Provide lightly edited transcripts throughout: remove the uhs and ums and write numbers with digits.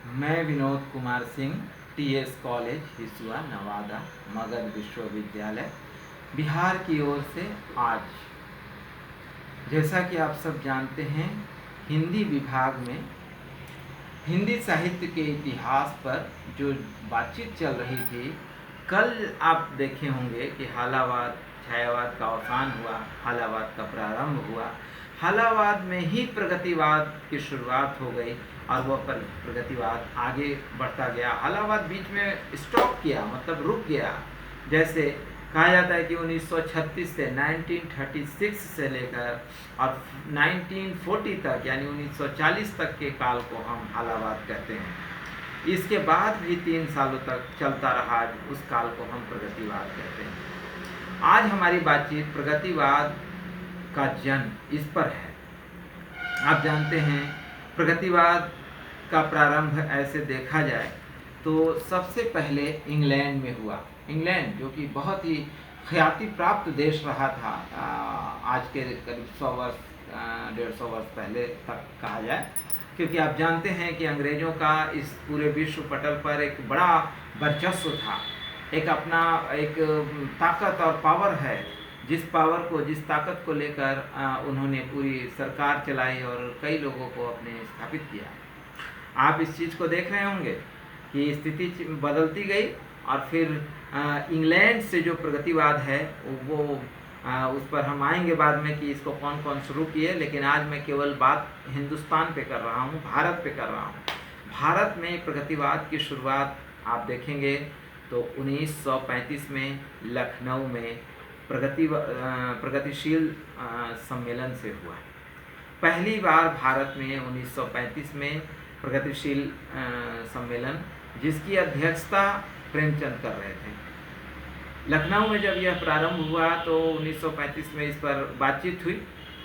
मैं Vinod Kumar Singh, TS college Hisua Nawada Magadh विश्वविद्यालय बिहार की ओर से आज, जैसा कि आप सब जानते हैं, हिंदी विभाग में हिंदी साहित्य के इतिहास पर जो बातचीत चल रही थी, कल आप देखे होंगे कि हालावाद छायावाद का अवसान हुआ, हालावाद का प्रारंभ हुआ। हालावाद में ही प्रगतिवाद की शुरुआत हो गई और वह प्रगतिवाद आगे बढ़ता गया। हालावाद बीच में स्टॉप किया, मतलब रुक गया। जैसे कहा जाता है कि 1936 से 1936 से लेकर और 1940 तक यानी 1940 तक के काल को हम हालावाद कहते हैं। इसके बाद भी 3 सालों तक चलता रहा उस काल को हम प्रगतिवाद कहते हैं। आज हमारी बातचीत प्रगतिवाद का जन्म इस पर है। आप जानते हैं, प्रगतिवाद का प्रारंभ ऐसे देखा जाए तो सबसे पहले इंग्लैंड में हुआ। इंग्लैंड जो कि बहुत ही ख्याति प्राप्त देश रहा था आज के करीब 100 वर्ष 150 वर्ष पहले तक कहा जाए, क्योंकि आप जानते हैं कि अंग्रेज़ों का इस पूरे विश्व पटल पर एक बड़ा वर्चस्व था। एक अपना एक ताकत और पावर है, जिस ताकत को लेकर उन्होंने पूरी सरकार चलाई और कई लोगों को अपने स्थापित किया। आप इस चीज़ को देख रहे होंगे कि स्थिति बदलती गई और फिर इंग्लैंड से जो प्रगतिवाद है वो उस पर हम आएंगे बाद में कि इसको कौन कौन शुरू किए, लेकिन आज मैं केवल बात हिंदुस्तान पे कर रहा हूँ, भारत पे कर रहा हूँ। भारत में प्रगतिवाद की शुरुआत आप देखेंगे तो 1935 में लखनऊ में प्रगतिशील सम्मेलन से हुआ। पहली बार भारत में 1935 में प्रगतिशील सम्मेलन, जिसकी अध्यक्षता प्रेमचंद कर रहे थे। लखनऊ में जब यह प्रारंभ हुआ तो 1935 में इस पर बातचीत हुई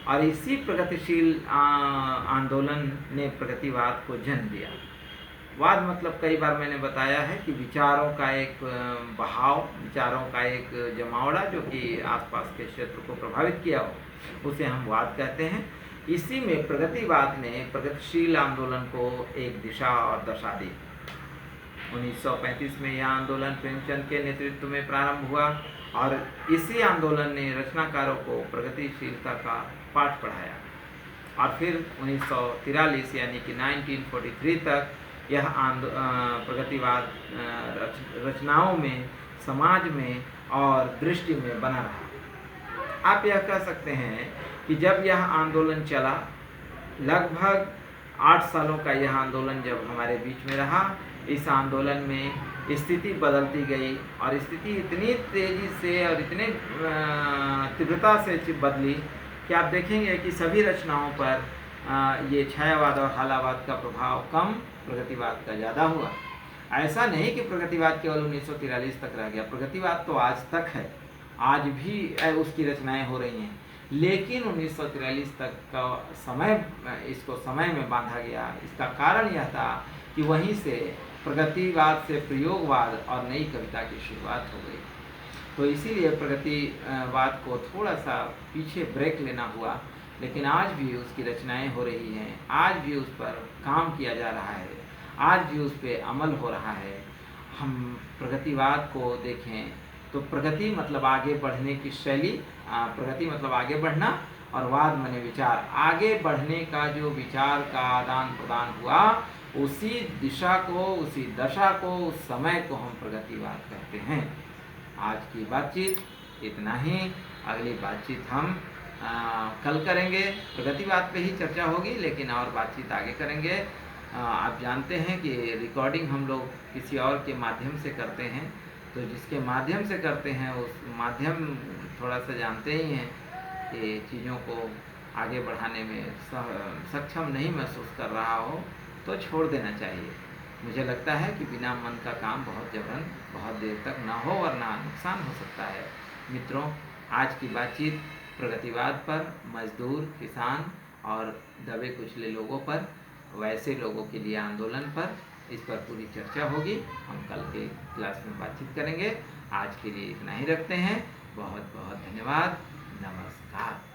और इसी प्रगतिशील आंदोलन ने प्रगतिवाद को जन्म दिया। वाद मतलब कई बार मैंने बताया है कि विचारों का एक बहाव, विचारों का एक जमावड़ा जो कि आसपास के क्षेत्र को प्रभावित किया हो, उसे हम वाद कहते हैं। इसी में प्रगतिवाद ने प्रगतिशील आंदोलन को एक दिशा और दशा दी। 1935 में यह आंदोलन प्रेमचंद के नेतृत्व में प्रारंभ हुआ और इसी आंदोलन ने रचनाकारों को प्रगतिशीलता का पाठ पढ़ाया और फिर 1943 यानी कि 1943 तक यह प्रगतिवाद रचनाओं में, समाज में और दृष्टि में बना रहा। आप यह कह सकते हैं कि जब यह आंदोलन चला, लगभग 8 सालों का यह आंदोलन जब हमारे बीच में रहा, इस आंदोलन में स्थिति बदलती गई और स्थिति इतनी तेज़ी से और इतने तीव्रता से बदली कि आप देखेंगे कि सभी रचनाओं पर ये छायावाद और हालावाद का प्रभाव कम, प्रगतिवाद का ज़्यादा हुआ। ऐसा नहीं कि प्रगतिवाद केवल 1943 तक रह गया, प्रगतिवाद तो आज तक है, आज भी उसकी रचनाएं हो रही हैं, लेकिन 1943 तक का समय, इसको समय में बांधा गया। इसका कारण यह था कि वहीं से प्रगतिवाद से प्रयोगवाद और नई कविता की शुरुआत हो गई। तो इसीलिए प्रगतिवाद को थोड़ा सा पीछे ब्रेक लेना हुआ, लेकिन आज भी उसकी रचनाएं हो रही हैं, आज भी उस पर काम किया जा रहा है, आज भी उस पर अमल हो रहा है। हम प्रगतिवाद को देखें तो प्रगति मतलब आगे बढ़ने की शैली, प्रगति मतलब आगे बढ़ना और वाद माने विचार, आगे बढ़ने का जो विचार का आदान प्रदान हुआ, उसी दिशा को, उसी दशा को, उस समय को हम प्रगतिवाद कहते हैं। आज की बातचीत इतना ही, अगली बातचीत हम कल करेंगे। प्रगतिवाद पे ही चर्चा होगी, लेकिन और बातचीत आगे करेंगे। आप जानते हैं कि रिकॉर्डिंग हम लोग किसी और के माध्यम से करते हैं, तो जिसके माध्यम से करते हैं उस माध्यम थोड़ा सा जानते ही हैं कि चीज़ों को आगे बढ़ाने में सक्षम नहीं महसूस कर रहा हो तो छोड़ देना चाहिए। मुझे लगता है कि बिना मन का काम बहुत जबरन बहुत देर तक ना हो, वरना नुकसान हो सकता है। मित्रों, आज की बातचीत प्रगतिवाद पर, मजदूर, किसान और दबे कुचले लोगों पर, वैसे लोगों के लिए आंदोलन पर, इस पर पूरी चर्चा होगी। हम कल के क्लास में बातचीत करेंगे। आज के लिए इतना ही रखते हैं। बहुत बहुत धन्यवाद। नमस्कार।